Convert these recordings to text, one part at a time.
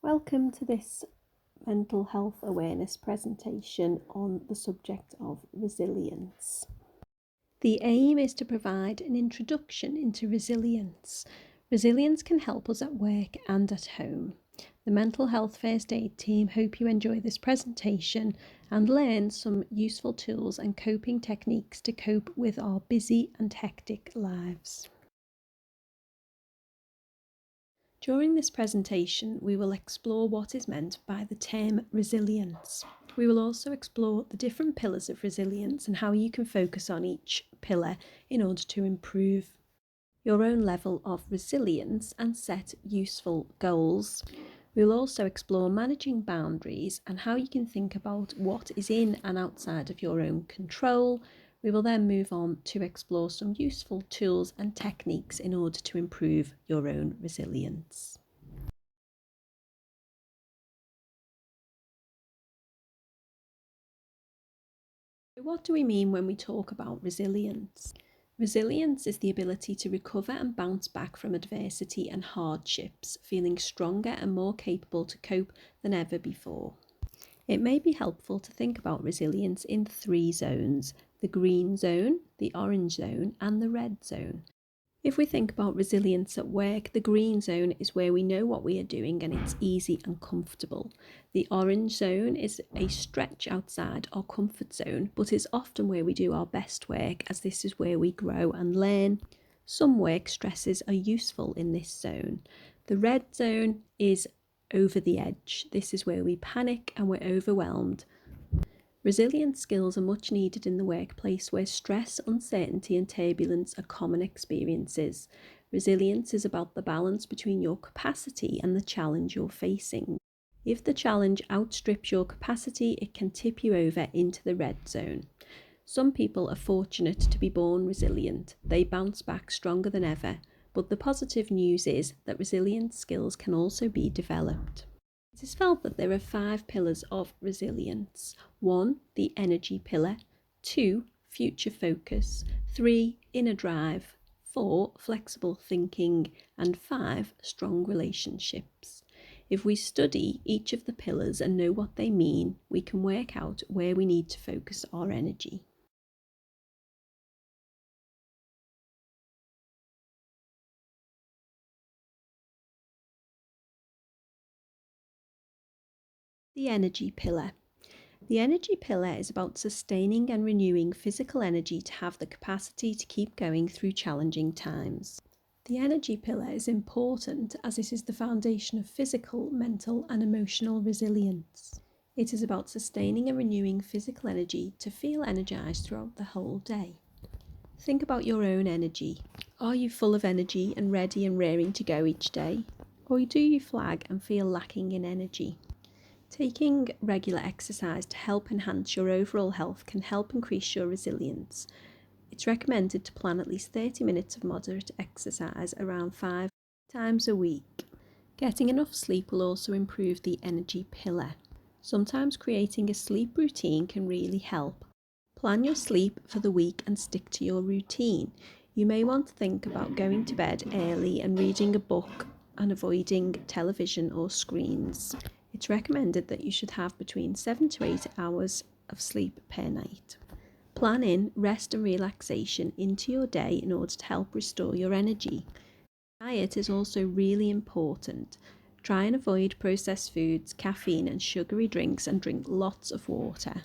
Welcome to this mental health awareness presentation on the subject of resilience. The aim is to provide an introduction into resilience. Resilience can help us at work and at home. The Mental Health First Aid team hope you enjoy this presentation and learn some useful tools and coping techniques to cope with our busy and hectic lives. During this presentation, we will explore what is meant by the term resilience. We will also explore the different pillars of resilience and how you can focus on each pillar in order to improve your own level of resilience and set useful goals. We will also explore managing boundaries and how you can think about what is in and outside of your own control. We will then move on to explore some useful tools and techniques in order to improve your own resilience. What do we mean when we talk about resilience? Resilience is the ability to recover and bounce back from adversity and hardships, feeling stronger and more capable to cope than ever before. It may be helpful to think about resilience in 3 zones: the green zone, the orange zone, and the red zone. If we think about resilience at work, the green zone is where we know what we are doing and it's easy and comfortable. The orange zone is a stretch outside our comfort zone, but is often where we do our best work, as this is where we grow and learn. Some work stresses are useful in this zone. The red zone is over the edge. This is where we panic and we're overwhelmed. Resilience skills are much needed in the workplace where stress, uncertainty and turbulence are common experiences. Resilience is about the balance between your capacity and the challenge you're facing. If the challenge outstrips your capacity, it can tip you over into the red zone. Some people are fortunate to be born resilient. They bounce back stronger than ever. But the positive news is that resilience skills can also be developed. It is felt that there are 5 pillars of resilience. 1, the energy pillar. 2, future focus. 3, inner drive. 4, flexible thinking. And 5, strong relationships. If we study each of the pillars and know what they mean, we can work out where we need to focus our energy. The energy pillar. The energy pillar is about sustaining and renewing physical energy to have the capacity to keep going through challenging times. The energy pillar is important as it is the foundation of physical, mental and emotional resilience. It is about sustaining and renewing physical energy to feel energized throughout the whole day. Think about your own energy. Are you full of energy and ready and raring to go each day? Or do you flag and feel lacking in energy? Taking regular exercise to help enhance your overall health can help increase your resilience. It's recommended to plan at least 30 minutes of moderate exercise around 5 times a week. Getting enough sleep will also improve the energy pillar. Sometimes creating a sleep routine can really help. Plan your sleep for the week and stick to your routine. You may want to think about going to bed early and reading a book and avoiding television or screens. It's recommended that you should have between 7 to 8 hours of sleep per night. Plan in rest and relaxation into your day in order to help restore your energy. Diet is also really important. Try and avoid processed foods, caffeine and sugary drinks, and drink lots of water.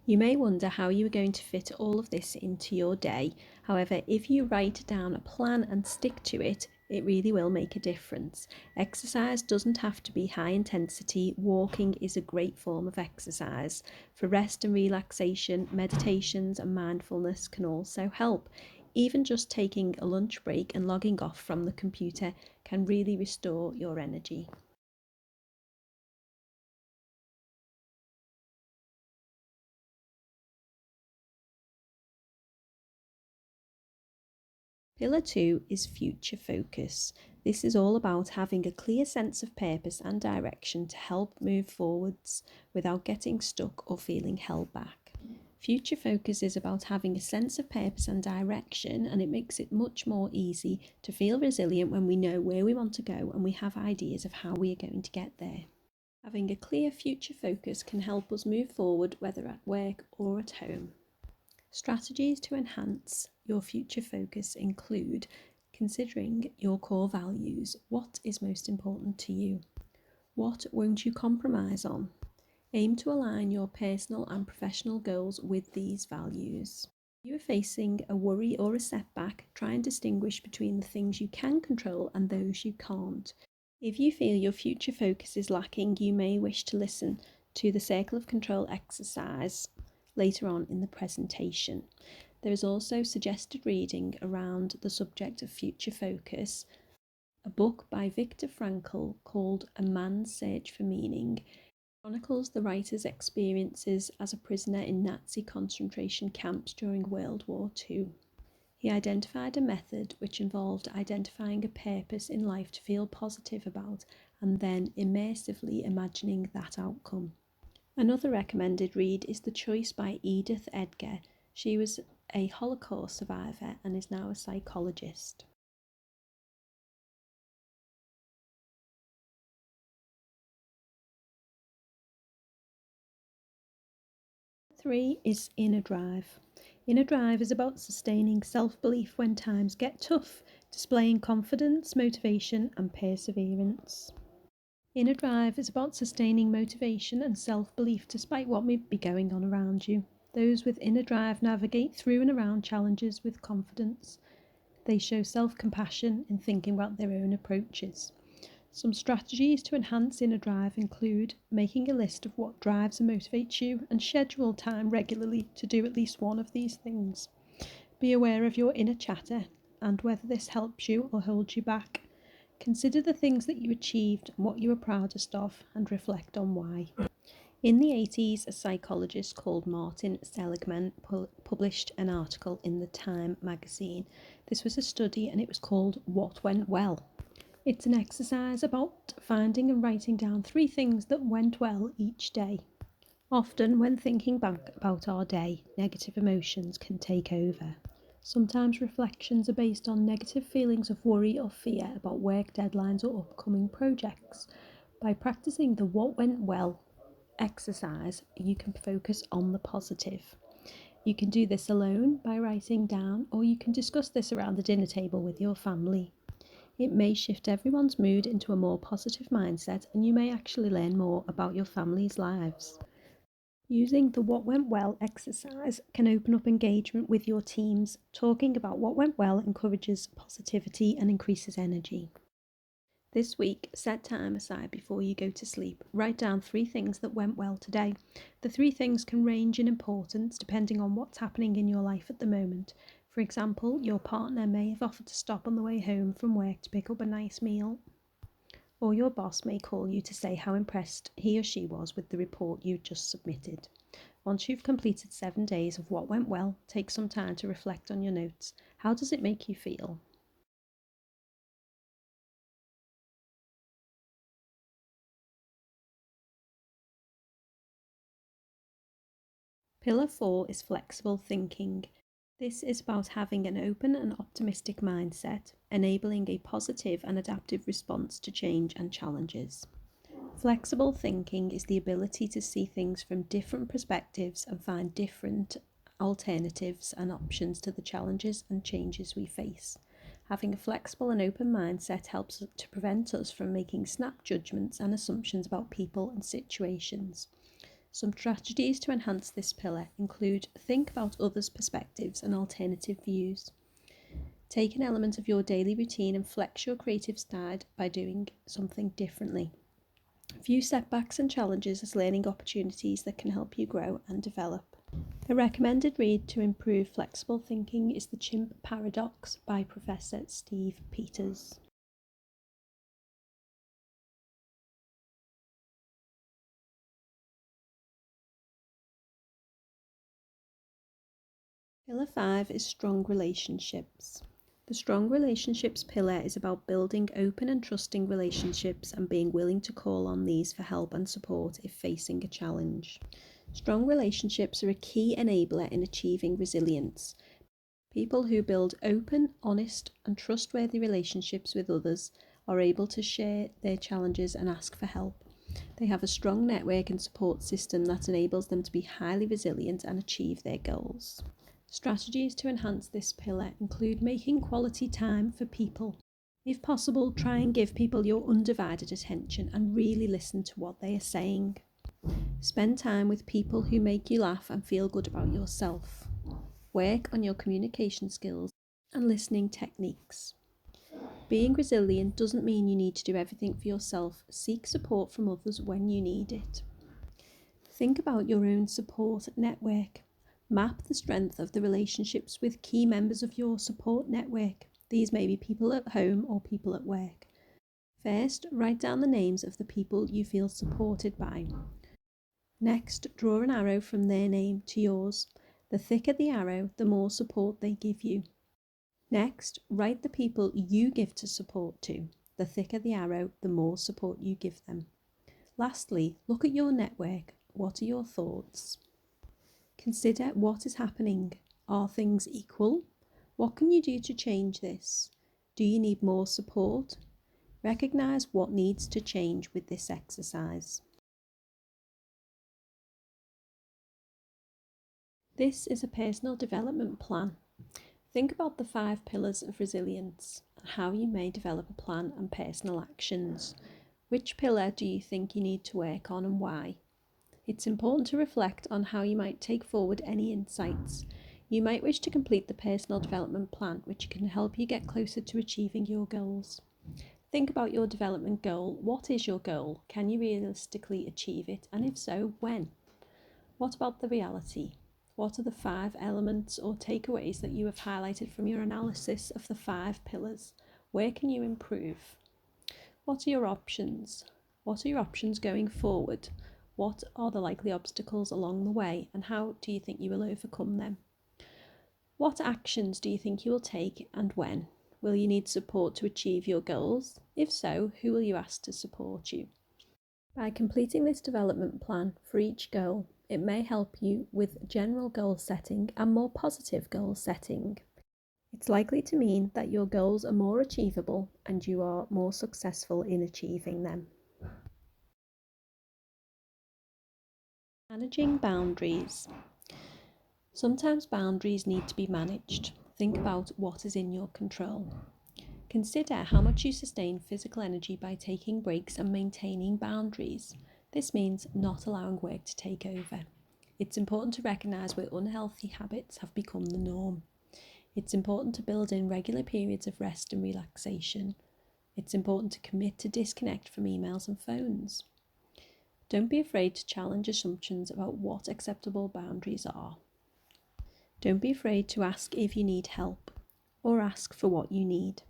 You may wonder how you are going to fit all of this into your day. However, if you write down a plan and stick to it, it really will make a difference. Exercise doesn't have to be high intensity. Walking is a great form of exercise. For rest and relaxation, meditations and mindfulness can also help. Even just taking a lunch break and logging off from the computer can really restore your energy. Pillar 2 is future focus. This is all about having a clear sense of purpose and direction to help move forwards without getting stuck or feeling held back. Future focus is about having a sense of purpose and direction, and it makes it much more easy to feel resilient when we know where we want to go and we have ideas of how we are going to get there. Having a clear future focus can help us move forward, whether at work or at home. Strategies to enhance your future focus include considering your core values. What is most important to you? What won't you compromise on? Aim to align your personal and professional goals with these values. If you are facing a worry or a setback, try and distinguish between the things you can control and those you can't. If you feel your future focus is lacking, you may wish to listen to the Circle of Control exercise later on in the presentation. There is also suggested reading around the subject of future focus, a book by Viktor Frankl called A Man's Search for Meaning. Chronicles the writer's experiences as a prisoner in Nazi concentration camps during World War II. He identified a method which involved identifying a purpose in life to feel positive about and then immersively imagining that outcome. Another recommended read is The Choice by Edith Edgar. She was a Holocaust survivor and is now a psychologist. 3 is Inner Drive. Inner Drive is about sustaining self-belief when times get tough, displaying confidence, motivation and perseverance. Inner Drive is about sustaining motivation and self-belief despite what may be going on around you. Those with inner drive navigate through and around challenges with confidence. They show self-compassion in thinking about their own approaches. Some strategies to enhance inner drive include making a list of what drives and motivates you and schedule time regularly to do at least one of these things. Be aware of your inner chatter and whether this helps you or holds you back. Consider the things that you achieved and what you are proudest of and reflect on why. In the 80s, a psychologist called Martin Seligman published an article in the Time magazine. This was a study and it was called What Went Well. It's an exercise about finding and writing down 3 things that went well each day. Often, when thinking back about our day, negative emotions can take over. Sometimes reflections are based on negative feelings of worry or fear about work deadlines or upcoming projects. By practicing the What Went Well exercise, you can focus on the positive. You can do this alone by writing down, or you can discuss this around the dinner table with your family. It may shift everyone's mood into a more positive mindset, and you may actually learn more about your family's lives. Using the What Went Well exercise can open up engagement with your teams. Talking about what went well encourages positivity and increases energy. This week, set time aside before you go to sleep. Write down 3 things that went well today. The 3 things can range in importance depending on what's happening in your life at the moment. For example, your partner may have offered to stop on the way home from work to pick up a nice meal, or your boss may call you to say how impressed he or she was with the report you just submitted. Once you've completed 7 days of what went well, take some time to reflect on your notes. How does it make you feel? Pillar 4 is flexible thinking. This is about having an open and optimistic mindset, enabling a positive and adaptive response to change and challenges. Flexible thinking is the ability to see things from different perspectives and find different alternatives and options to the challenges and changes we face. Having a flexible and open mindset helps to prevent us from making snap judgments and assumptions about people and situations. Some strategies to enhance this pillar include think about others' perspectives and alternative views. Take an element of your daily routine and flex your creative side by doing something differently. View setbacks and challenges as learning opportunities that can help you grow and develop. A recommended read to improve flexible thinking is The Chimp Paradox by Professor Steve Peters. Pillar 5 is strong relationships. The strong relationships pillar is about building open and trusting relationships and being willing to call on these for help and support if facing a challenge. Strong relationships are a key enabler in achieving resilience. People who build open, honest, and trustworthy relationships with others are able to share their challenges and ask for help. They have a strong network and support system that enables them to be highly resilient and achieve their goals. Strategies to enhance this pillar include making quality time for people. If possible, try and give people your undivided attention and really listen to what they are saying. Spend time with people who make you laugh and feel good about yourself. Work on your communication skills and listening techniques. Being resilient doesn't mean you need to do everything for yourself. Seek support from others when you need it. Think about your own support network. Map the strength of the relationships with key members of your support network. These may be people at home or people at work. First, write down the names of the people you feel supported by. Next, draw an arrow from their name to yours. The thicker the arrow, the more support they give you. Next, write the people you give to support to. The thicker the arrow, the more support you give them. Lastly, look at your network. What are your thoughts? Consider what is happening. Are things equal? What can you do to change this? Do you need more support? Recognise what needs to change with this exercise. This is a personal development plan. Think about the 5 pillars of resilience and how you may develop a plan and personal actions. Which pillar do you think you need to work on and why? It's important to reflect on how you might take forward any insights. You might wish to complete the personal development plan, which can help you get closer to achieving your goals. Think about your development goal. What is your goal? Can you realistically achieve it? And if so, when? What about the reality? What are the 5 elements or takeaways that you have highlighted from your analysis of the 5 pillars? Where can you improve? What are your options? What are your options going forward? What are the likely obstacles along the way, and how do you think you will overcome them? What actions do you think you will take and when? Will you need support to achieve your goals? If so, who will you ask to support you? By completing this development plan for each goal, it may help you with general goal setting and more positive goal setting. It's likely to mean that your goals are more achievable and you are more successful in achieving them. Managing boundaries. Sometimes boundaries need to be managed. Think about what is in your control. Consider how much you sustain physical energy by taking breaks and maintaining boundaries. This means not allowing work to take over. It's important to recognise where unhealthy habits have become the norm. It's important to build in regular periods of rest and relaxation. It's important to commit to disconnect from emails and phones. Don't be afraid to challenge assumptions about what acceptable boundaries are. Don't be afraid to ask if you need help or ask for what you need.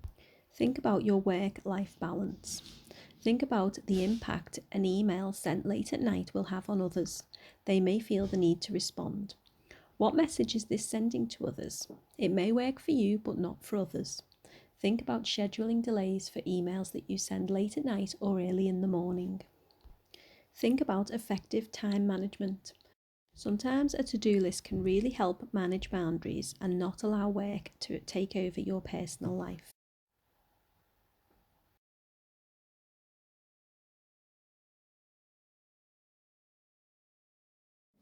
Think about your work-life balance. Think about the impact an email sent late at night will have on others. They may feel the need to respond. What message is this sending to others? It may work for you, but not for others. Think about scheduling delays for emails that you send late at night or early in the morning. Think about effective time management. Sometimes a to-do list can really help manage boundaries and not allow work to take over your personal life.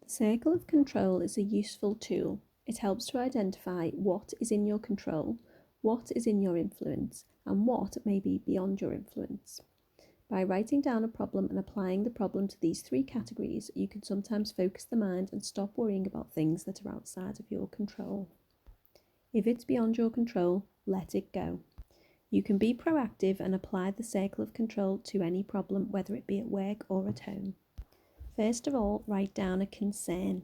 The circle of control is a useful tool. It helps to identify what is in your control, what is in your influence, and what may be beyond your influence. By writing down a problem and applying the problem to these 3 categories, you can sometimes focus the mind and stop worrying about things that are outside of your control. If it's beyond your control, let it go. You can be proactive and apply the circle of control to any problem, whether it be at work or at home. First of all, write down a concern.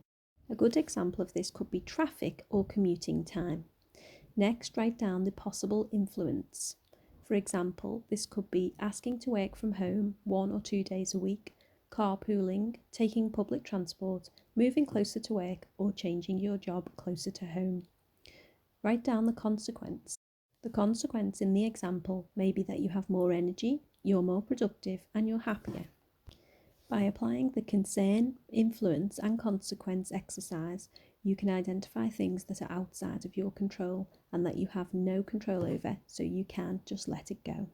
A good example of this could be traffic or commuting time. Next, write down the possible influence. For example, this could be asking to work from home 1 or 2 days a week, carpooling, taking public transport, moving closer to work, or changing your job closer to home. Write down the consequence. The consequence in the example may be that you have more energy, you're more productive, and you're happier. By applying the concern, influence, and consequence exercise, you can identify things that are outside of your control and that you have no control over, so you can just let it go.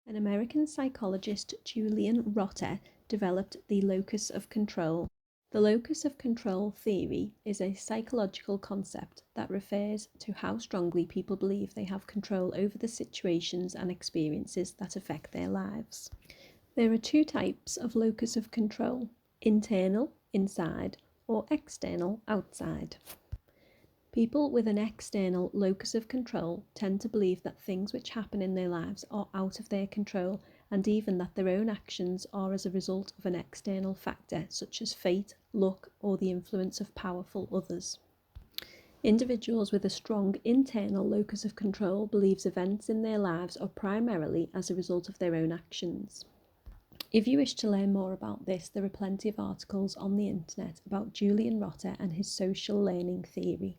An American psychologist, Julian Rotter, developed the locus of control. The locus of control theory is a psychological concept that refers to how strongly people believe they have control over the situations and experiences that affect their lives. There are two types of locus of control: internal, inside, or external, outside. People with an external locus of control tend to believe that things which happen in their lives are out of their control, and even that their own actions are as a result of an external factor such as fate, luck, or the influence of powerful others. Individuals with a strong internal locus of control believes events in their lives are primarily as a result of their own actions. If you wish to learn more about this, there are plenty of articles on the internet about Julian Rotter and his social learning theory.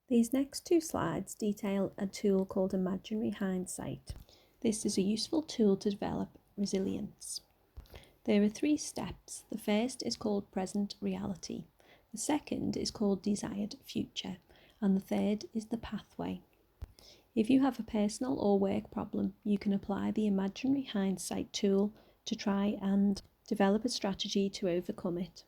These next two slides detail a tool called Imaginary Hindsight. This is a useful tool to develop resilience. There are 3 steps. The first is called present reality, the second is called desired future, and the third is the pathway. If you have a personal or work problem, you can apply the Imaginary Hindsight tool to try and develop a strategy to overcome it.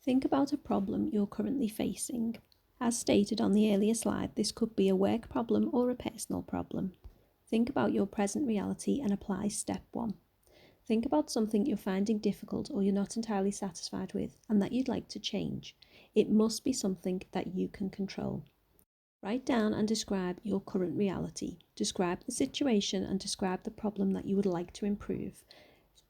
Think about a problem you're currently facing. As stated on the earlier slide, this could be a work problem or a personal problem. Think about your present reality and apply step 1. Think about something you're finding difficult or you're not entirely satisfied with and that you'd like to change. It must be something that you can control. Write down and describe your current reality. Describe the situation and describe the problem that you would like to improve.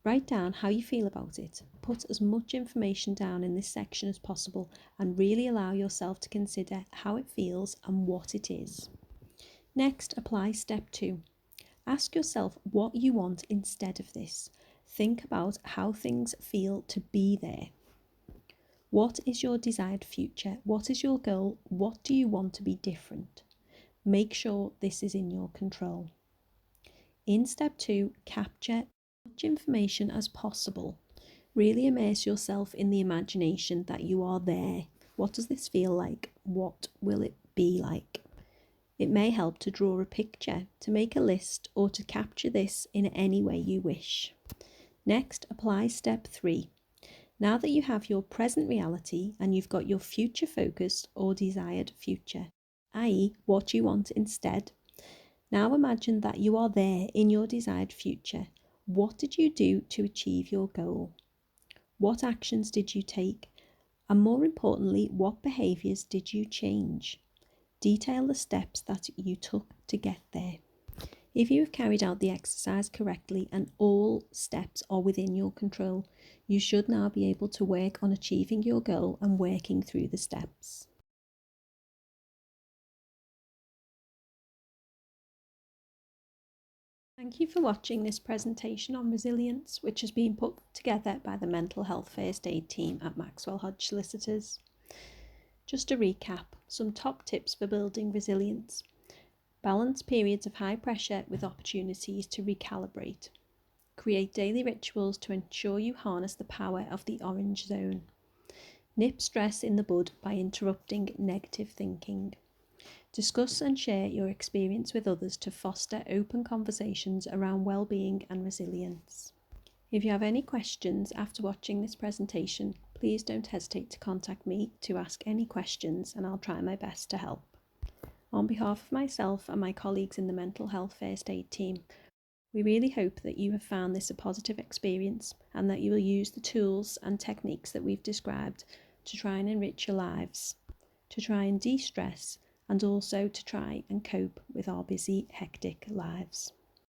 Write down how you feel about it. Put as much information down in this section as possible and really allow yourself to consider how it feels and what it is. Next, apply step 2. Ask yourself what you want instead of this. Think about how things feel to be there. What is your desired future? What is your goal? What do you want to be different? Make sure this is in your control. In step 2, capture as much information as possible. Really immerse yourself in the imagination that you are there. What does this feel like? What will it be like? It may help to draw a picture, to make a list, or to capture this in any way you wish. Next, apply step 3. Now that you have your present reality and you've got your future focused or desired future, i.e. what you want instead, now imagine that you are there in your desired future. What did you do to achieve your goal? What actions did you take? And more importantly, what behaviours did you change? Detail the steps that you took to get there. If you have carried out the exercise correctly and all steps are within your control, you should now be able to work on achieving your goal and working through the steps. Thank you for watching this presentation on resilience, which has been put together by the Mental Health First Aid team at Maxwell Hodge Solicitors. Just to recap, some top tips for building resilience. Balance periods of high pressure with opportunities to recalibrate. Create daily rituals to ensure you harness the power of the orange zone. Nip stress in the bud by interrupting negative thinking. Discuss and share your experience with others to foster open conversations around well-being and resilience. If you have any questions after watching this presentation, please don't hesitate to contact me to ask any questions and I'll try my best to help. On behalf of myself and my colleagues in the Mental Health First Aid team, we really hope that you have found this a positive experience and that you will use the tools and techniques that we've described to try and enrich your lives, to try and de-stress, and also to try and cope with our busy, hectic lives.